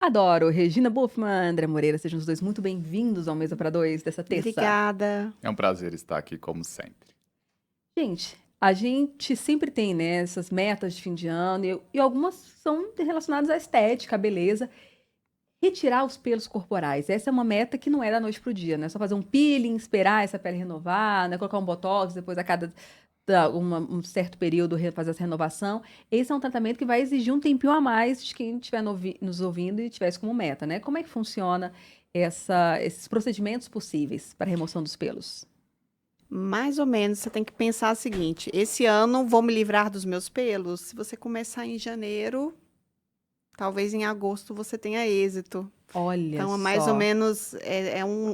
Adoro. Regina Buffman, André Moreira, sejam os dois muito bem-vindos ao Mesa para Dois dessa terça. Obrigada. É um prazer estar aqui, como sempre. Gente, a gente sempre tem, né, essas metas de fim de ano e algumas são relacionadas à estética, à beleza. Retirar os pelos corporais. Essa é uma meta que não é da noite pro dia, né? Só fazer um peeling, esperar essa pele renovar, né? Colocar um botox, depois a cada um certo período fazer essa renovação. Esse é um tratamento que vai exigir um tempinho a mais de quem estiver nos ouvindo e tivesse como meta, né? Como é que funciona esses procedimentos possíveis para a remoção dos pelos? Mais ou menos, você tem que pensar o seguinte: esse ano vou me livrar dos meus pelos. Se você começar em janeiro, talvez em agosto você tenha êxito. Olha Então, é mais ou só. menos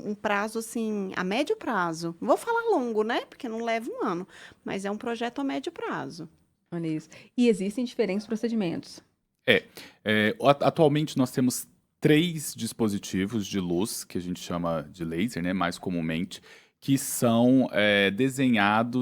um prazo assim, a médio prazo. Não vou falar longo, né? Porque não leva um ano, mas é um projeto a médio prazo. Olha isso. E existem diferentes procedimentos. Atualmente nós temos 3 dispositivos de luz, que a gente chama de laser, né, mais comumente, que são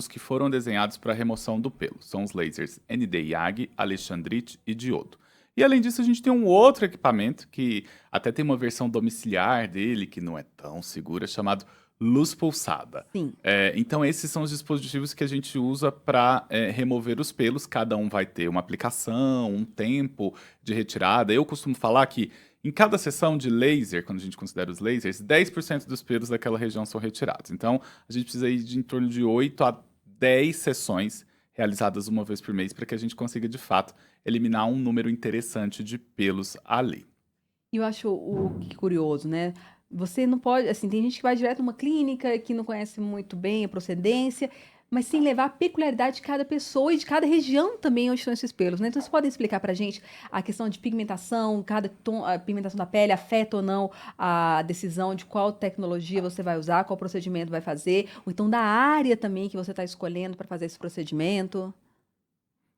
que foram desenhados para remoção do pelo. São os lasers ND-YAG, Alexandrite e diodo. E além disso, a gente tem um outro equipamento que até tem uma versão domiciliar dele, que não é tão segura, chamado luz pulsada. Sim. Então, esses são os dispositivos que a gente usa para remover os pelos. Cada um vai ter uma aplicação, um tempo de retirada. Eu costumo falar que em cada sessão de laser, quando a gente considera os lasers, 10% dos pelos daquela região são retirados. Então, a gente precisa ir de em torno de 8 a 10 sessões realizadas uma vez por mês para que a gente consiga, de fato, eliminar um número interessante de pelos ali. E eu acho que curioso, né? Você não pode, assim, tem gente que vai direto numa clínica que não conhece muito bem a procedência, mas sem levar a peculiaridade de cada pessoa e de cada região também onde estão esses pelos, né? Então, vocês podem explicar pra gente a questão de pigmentação, cada tom, a pigmentação da pele afeta ou não a decisão de qual tecnologia você vai usar, qual procedimento vai fazer, ou então da área também que você está escolhendo para fazer esse procedimento?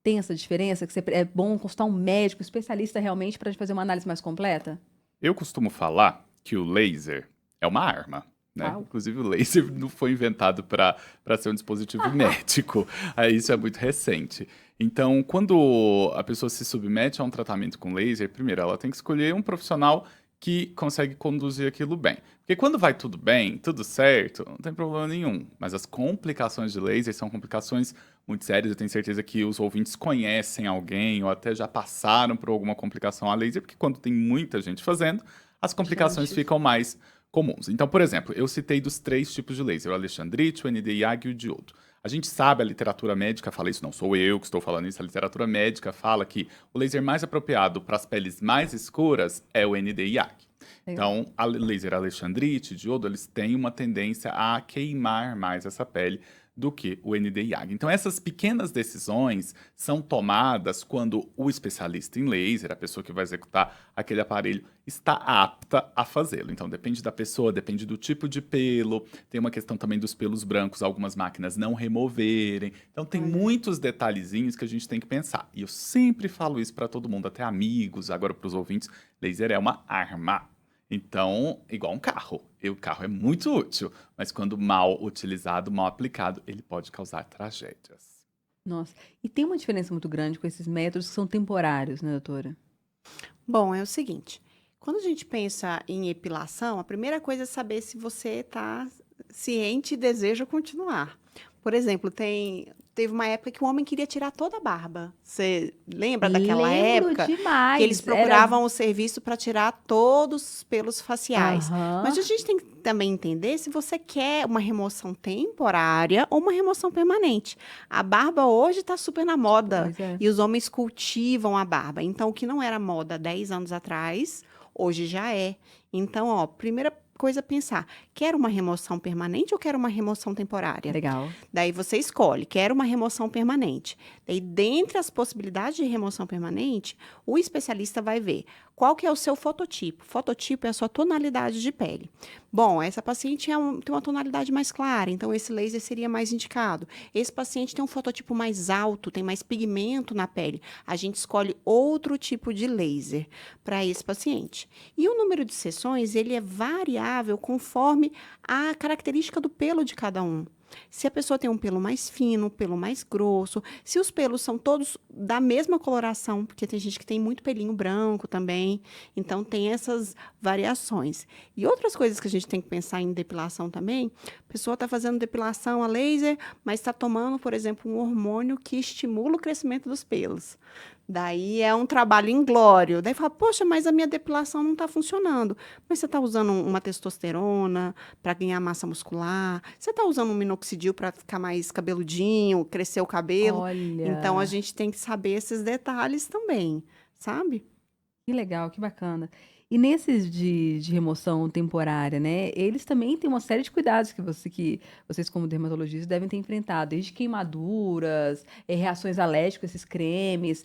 Tem essa diferença? É bom consultar um médico especialista realmente para fazer uma análise mais completa? Eu costumo falar que o laser é uma arma, né? Uau. Inclusive, o laser não foi inventado para ser um dispositivo médico. Isso é muito recente. Então, quando a pessoa se submete a um tratamento com laser, primeiro ela tem que escolher um profissional que consegue conduzir aquilo bem. Porque quando vai tudo bem, tudo certo, não tem problema nenhum. Mas as complicações de laser são complicações muito sérias. Eu tenho certeza que os ouvintes conhecem alguém ou até já passaram por alguma complicação a laser, porque quando tem muita gente fazendo, as complicações Difícil. ficam mais comuns. Então, por exemplo, eu citei dos 3 tipos de laser, o Alexandrite, o ND-YAG e o diodo. A gente sabe, a literatura médica fala isso, não sou eu que estou falando isso, a literatura médica fala que o laser mais apropriado para as peles mais escuras é o ND-YAG. Legal. Então, a laser Alexandrite e diodo, eles têm uma tendência a queimar mais essa pele do que o ND-YAG. Então, essas pequenas decisões são tomadas quando o especialista em laser, a pessoa que vai executar aquele aparelho, está apta a fazê-lo. Então, depende da pessoa, depende do tipo de pelo, tem uma questão também dos pelos brancos, algumas máquinas não removerem. Então, tem Olha. muitos detalhezinhos que a gente tem que pensar. E eu sempre falo isso para todo mundo, até amigos, agora para os ouvintes, laser é uma arma. Então, igual um carro. E o carro é muito útil, mas quando mal utilizado, mal aplicado, ele pode causar tragédias. Nossa. E tem uma diferença muito grande com esses métodos que são temporários, né, doutora? Bom, é o seguinte: quando a gente pensa em epilação, a primeira coisa é saber se você está ciente e deseja continuar. Por exemplo, teve uma época que o homem queria tirar toda a barba. Você lembra daquela Lembro época que eles demais. procuravam o serviço para tirar todos os pelos faciais? Mas Aham. a gente tem que também entender se você quer uma remoção temporária ou uma remoção permanente. A barba hoje está super na moda Pois é. e os homens cultivam a barba. Então, o que não era moda 10 anos atrás, hoje já é. Então, ó, primeira coisa a pensar: quero uma remoção permanente ou quero uma remoção temporária? Legal. Daí você escolhe, quero uma remoção permanente. Daí, dentre as possibilidades de remoção permanente, o especialista vai ver qual que é o seu fototipo. Fototipo é a sua tonalidade de pele. Bom, essa paciente tem uma tonalidade mais clara, então esse laser seria mais indicado. Esse paciente tem um fototipo mais alto, tem mais pigmento na pele. A gente escolhe outro tipo de laser para esse paciente. E o número de sessões, ele é variável conforme a característica do pelo de cada um. Se a pessoa tem um pelo mais fino, um pelo mais grosso, se os pelos são todos da mesma coloração, porque tem gente que tem muito pelinho branco também, então tem essas variações. E outras coisas que a gente tem que pensar em depilação também, a pessoa está fazendo depilação a laser, mas está tomando, por exemplo, um hormônio que estimula o crescimento dos pelos. Daí é um trabalho inglório. Daí fala, poxa, mas a minha depilação não está funcionando. Mas você está usando uma testosterona para ganhar massa muscular? Você está usando um minoxidil para ficar mais cabeludinho, crescer o cabelo? Olha, Então, a gente tem que saber esses detalhes também, sabe? que legal, que bacana. E nesses de remoção temporária, né? Eles também têm uma série de cuidados que vocês, como dermatologistas, devem ter enfrentado, desde queimaduras, reações alérgicas, esses cremes.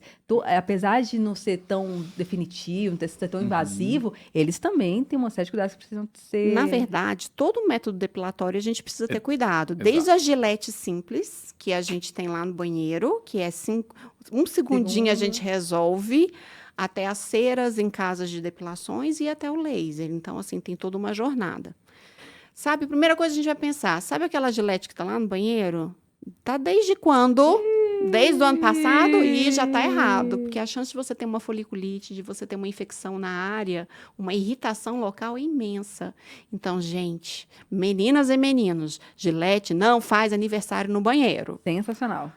Apesar de não ser tão definitivo, não ser tão invasivo, eles também têm uma série de cuidados que precisam ser. Na verdade, todo método depilatório a gente precisa ter cuidado. Exato. Desde a gilete simples, que a gente tem lá no banheiro, que é um segundinho a gente resolve, até as ceras em casas de depilações e até o laser. Então, assim, tem toda uma jornada. Sabe, a primeira coisa que a gente vai pensar, sabe aquela gilete que tá lá no banheiro? Tá desde quando? Desde o ano passado e já tá errado, porque a chance de você ter uma foliculite, de você ter uma infecção na área, uma irritação local é imensa. Então, gente, meninas e meninos, gilete não faz aniversário no banheiro. Sensacional.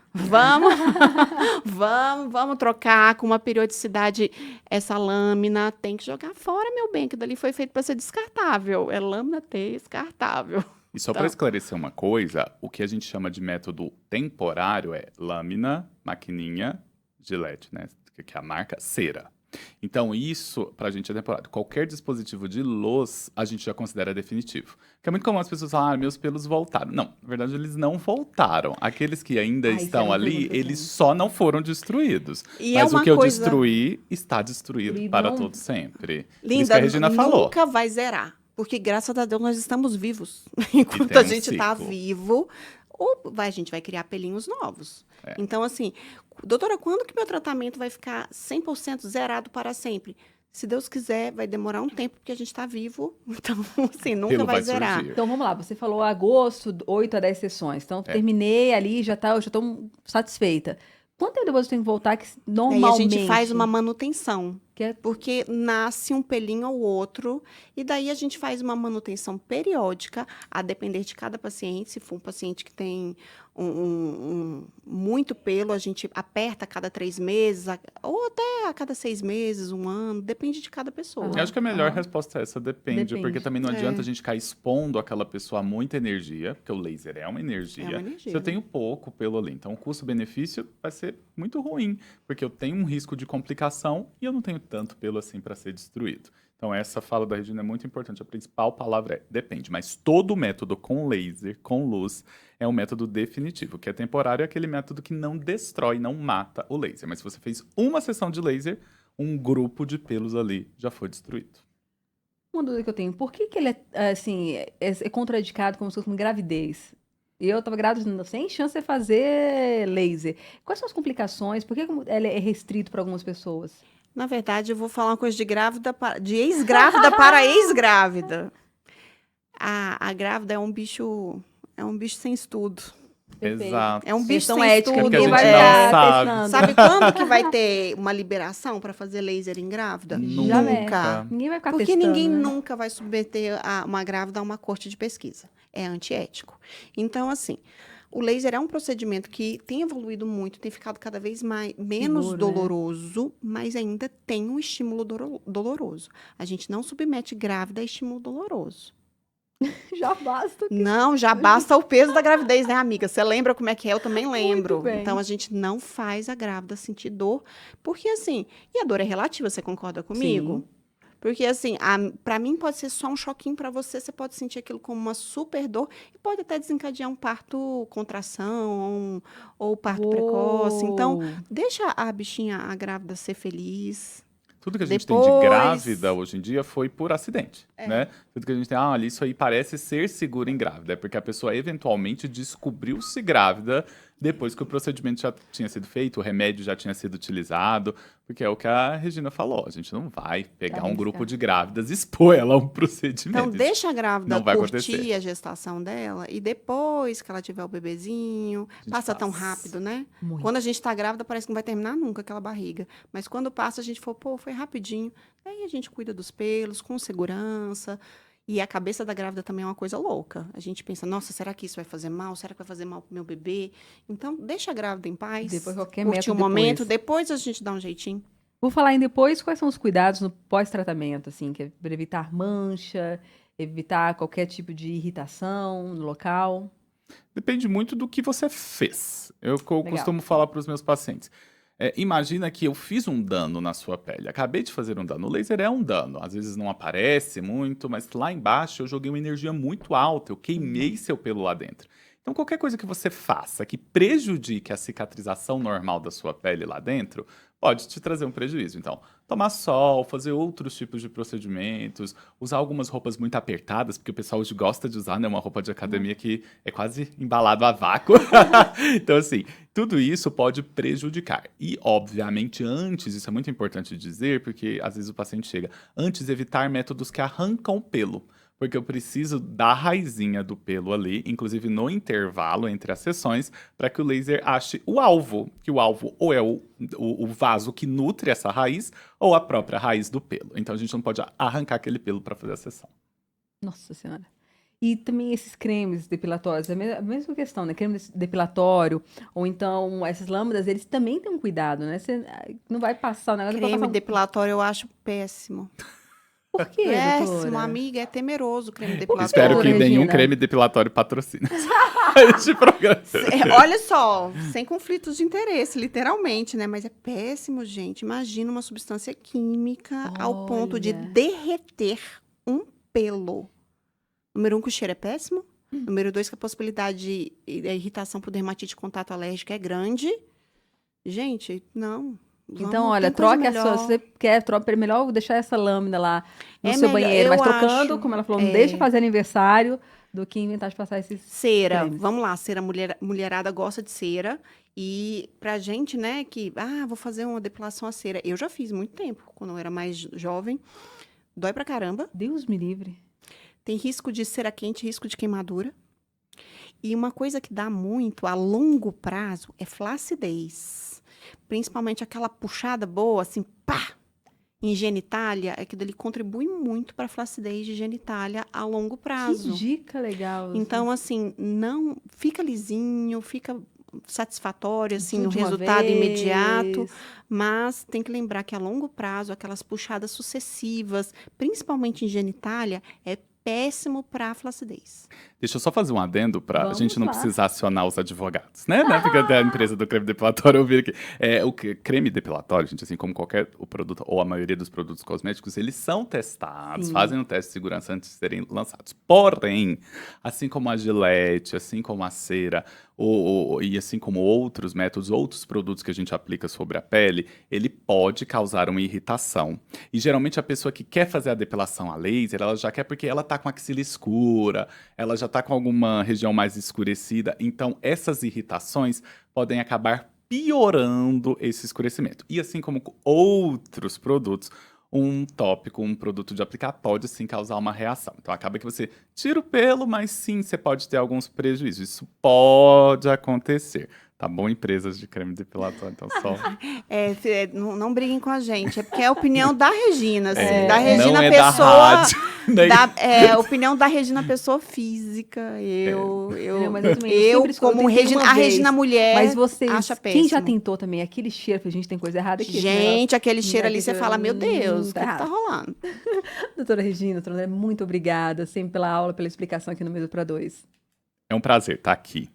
Vamos trocar com uma periodicidade essa lâmina. Tem que jogar fora, meu bem, que dali foi feito para ser descartável. É lâmina descartável. E só para esclarecer uma coisa, o que a gente chama de método temporário é lâmina, maquininha, gilete, né? Que é a marca, cera. Então, isso, pra gente, é temporário. Qualquer dispositivo de luz, a gente já considera definitivo. Porque é muito comum as pessoas falarem, meus pelos voltaram. Não, na verdade, eles não voltaram. Aqueles que ainda estão ali, eles só não foram destruídos. E mas é o que eu coisa... destruí, está destruído E para não... todo sempre. Linda, isso que a Regina falou. Nunca vai zerar. Porque, graças a Deus, nós estamos vivos. Enquanto tem a um gente está ciclo. vivo, a gente vai criar pelinhos novos. É. Então, assim, doutora, quando que meu tratamento vai ficar 100% zerado para sempre? Se Deus quiser, vai demorar um tempo, porque a gente está vivo. Então, assim, nunca Pelo vai vai zerar. surgir. Então vamos lá, você falou agosto, 8 a 10 sessões. Então terminei ali, eu já estou satisfeita. Quanto tempo depois eu tenho que voltar que Aí normalmente? a gente faz uma manutenção. Que é- Porque nasce um pelinho ou outro, e daí a gente faz uma manutenção periódica, a depender de cada paciente. Se for um paciente que tem muito pelo, a gente aperta a cada 3 meses, ou até a cada 6 meses, 1 ano, depende de cada pessoa. Eu acho que a melhor resposta é essa, depende. Porque também não adianta É. a gente ficar expondo aquela pessoa a muita energia, porque o laser é uma energia. É uma energia, Se eu né? tenho pouco pelo ali, então o custo-benefício vai ser muito ruim, porque eu tenho um risco de complicação e eu não tenho tanto pelo assim para ser destruído. Então essa fala da Regina é muito importante. A principal palavra é depende, mas todo método com laser, com luz, é um método definitivo, que é temporário, é aquele método que não destrói, não mata o laser. Mas se você fez uma sessão de laser, um grupo de pelos ali já foi destruído. Uma dúvida que eu tenho, por que ele é, assim, é contraindicado como se fosse uma gravidez? Eu estava grávida sem chance de fazer laser. Quais são as complicações? Por que ele é restrito para algumas pessoas? Na verdade, eu vou falar uma coisa de ex-grávida para ex-grávida. A grávida é um bicho sem estudo. Perfeito. Exato. É um bicho Questão sem ética, estudo. ninguém a vai gente não ficar sabe. testando. Sabe quando que vai ter uma liberação para fazer laser em grávida? Jamais. Nunca. Ninguém vai ficar Porque testando, ninguém né? nunca vai submeter uma grávida a uma corte de pesquisa. É antiético. Então, assim, o laser é um procedimento que tem evoluído muito, tem ficado cada vez menos Seguro, né? doloroso, mas ainda tem um estímulo doloroso. A gente não submete grávida a estímulo doloroso. Já basta. Não, já basta o peso da gravidez, né, amiga? Você lembra como é que é? Eu também lembro. bem. Então, a gente não faz a grávida sentir dor, porque assim, e a dor é relativa, você concorda comigo? Sim. Porque assim, para mim pode ser só um choquinho, para você pode sentir aquilo como uma super dor e pode até desencadear um parto contração ou parto precoce. Então, Uou. deixa a bichinha, a grávida ser feliz. Tudo que a gente tem de Depois- grávida hoje em dia foi por acidente, né? Tudo que a gente tem, olha, isso aí parece ser seguro em grávida, é porque a pessoa eventualmente descobriu-se grávida depois que o procedimento já tinha sido feito, o remédio já tinha sido utilizado, porque é o que a Regina falou, a gente não vai pegar um grupo de grávidas e expor ela a um procedimento. Então, deixa a grávida não vai curtir acontecer. a gestação dela e depois que ela tiver o bebezinho, passa tão rápido, né? Muito. Quando a gente tá grávida, parece que não vai terminar nunca aquela barriga. Mas quando passa, a gente fala, pô, foi rapidinho. Aí a gente cuida dos pelos com segurança. E a cabeça da grávida também é uma coisa louca. A gente pensa, nossa, será que isso vai fazer mal? Será que vai fazer mal pro meu bebê? Então, deixa a grávida em paz. Depois qualquer curtir o método momento, depois. depois a gente dá um jeitinho. Vou falar em depois quais são os cuidados no pós-tratamento, assim, que é para evitar mancha, evitar qualquer tipo de irritação no local. Depende muito do que você fez. Eu Legal. costumo falar para os meus pacientes. Imagina que eu fiz um dano na sua pele. Acabei de fazer um dano. O laser é um dano. Às vezes não aparece muito, mas lá embaixo eu joguei uma energia muito alta. Eu queimei seu pelo lá dentro. Então, qualquer coisa que você faça que prejudique a cicatrização normal da sua pele lá dentro, pode te trazer um prejuízo. Então, tomar sol, fazer outros tipos de procedimentos, usar algumas roupas muito apertadas, porque o pessoal hoje gosta de usar, né, uma roupa de academia que é quase embalado a vácuo. Então, assim, tudo isso pode prejudicar. E, obviamente, antes, isso é muito importante dizer, porque às vezes o paciente chega, antes evitar métodos que arrancam o pelo. Porque eu preciso da raizinha do pelo ali, inclusive no intervalo entre as sessões, para que o laser ache o alvo, que o alvo ou é o vaso que nutre essa raiz, ou a própria raiz do pelo. Então a gente não pode arrancar aquele pelo para fazer a sessão. Nossa Senhora. E também esses cremes depilatórios, é a mesma questão, né? Creme depilatório, ou então essas lâmpadas, eles também têm um cuidado, né? Você não vai passar o negócio... vai Creme passar depilatório eu acho péssimo. Por quê, Péssimo, doutora? amiga, é temeroso o creme depilatório. Espero que doutora nenhum Regina? creme depilatório patrocine este programa. Olha só, sem conflitos de interesse, literalmente, né? Mas é péssimo, gente. Imagina uma substância química ao ponto de Olha. derreter um pelo. Número 1, que o cheiro é péssimo. Número 2, que a possibilidade de irritação por dermatite de contato alérgico é grande. Gente, não. Então, olha, tem coisa troque a sua. melhor. Se você quer, troca, é melhor deixar essa lâmina lá no É seu melhor, banheiro, mas eu trocando, acho, como ela falou, não é. deixa fazer aniversário do que inventar de passar esses. Cera, cremes. vamos lá, cera, mulherada gosta de cera. E pra gente, né, que, vou fazer uma depilação a cera. Eu já fiz muito tempo, quando eu era mais jovem. Dói pra caramba. Deus me livre. Tem risco de cera quente, risco de queimadura. E uma coisa que dá muito a longo prazo é flacidez. Principalmente aquela puxada boa, assim, pá! Em genitália, é que ele contribui muito para a flacidez de genitália a longo prazo. Que dica legal. Então, assim, não fica lisinho, fica satisfatório, assim, tudo o de uma resultado imediato. vez. Mas tem que lembrar que a longo prazo, aquelas puxadas sucessivas, principalmente em genitália, é péssimo para a flacidez. Deixa eu só fazer um adendo para a Vamos gente não lá. precisar acionar os advogados, né? Porque até a empresa do creme depilatório ouvir aqui. Creme depilatório, gente, assim como qualquer o produto, ou a maioria dos produtos cosméticos, eles são testados, Sim. fazem um teste de segurança antes de serem lançados. Porém, assim como a Gillette, assim como a cera, e assim como outros métodos, outros produtos que a gente aplica sobre a pele, ele pode causar uma irritação. E geralmente a pessoa que quer fazer a depilação a laser, ela já quer porque ela tá com a axila escura, ela já tá com alguma região mais escurecida. Então, essas irritações podem acabar piorando esse escurecimento. E assim como com outros produtos, um tópico, um produto de aplicar pode sim causar uma reação. Então acaba que você tira o pelo, mas sim, você pode ter alguns prejuízos. Isso pode acontecer. Tá bom, empresas de creme depilatório, então só... Não briguem com a gente, é porque é a opinião da Regina, assim, É, da Regina não é da pessoa... rádio, né? A opinião da Regina pessoa física, Não, mas eu também eu sempre escolho, como eu tentei Regina, uma a vez. Regina mulher, Mas vocês, acha quem já péssimo. tentou também aquele cheiro, que a gente tem coisa errada aqui. esse Gente, aquele cheiro ali, Aquele você fala, meu Deus, o que tá tá rolando? negócio. Doutora Regina, doutora André, muito obrigada sempre pela aula, pela explicação aqui no Mesa para Dois. É um prazer estar aqui.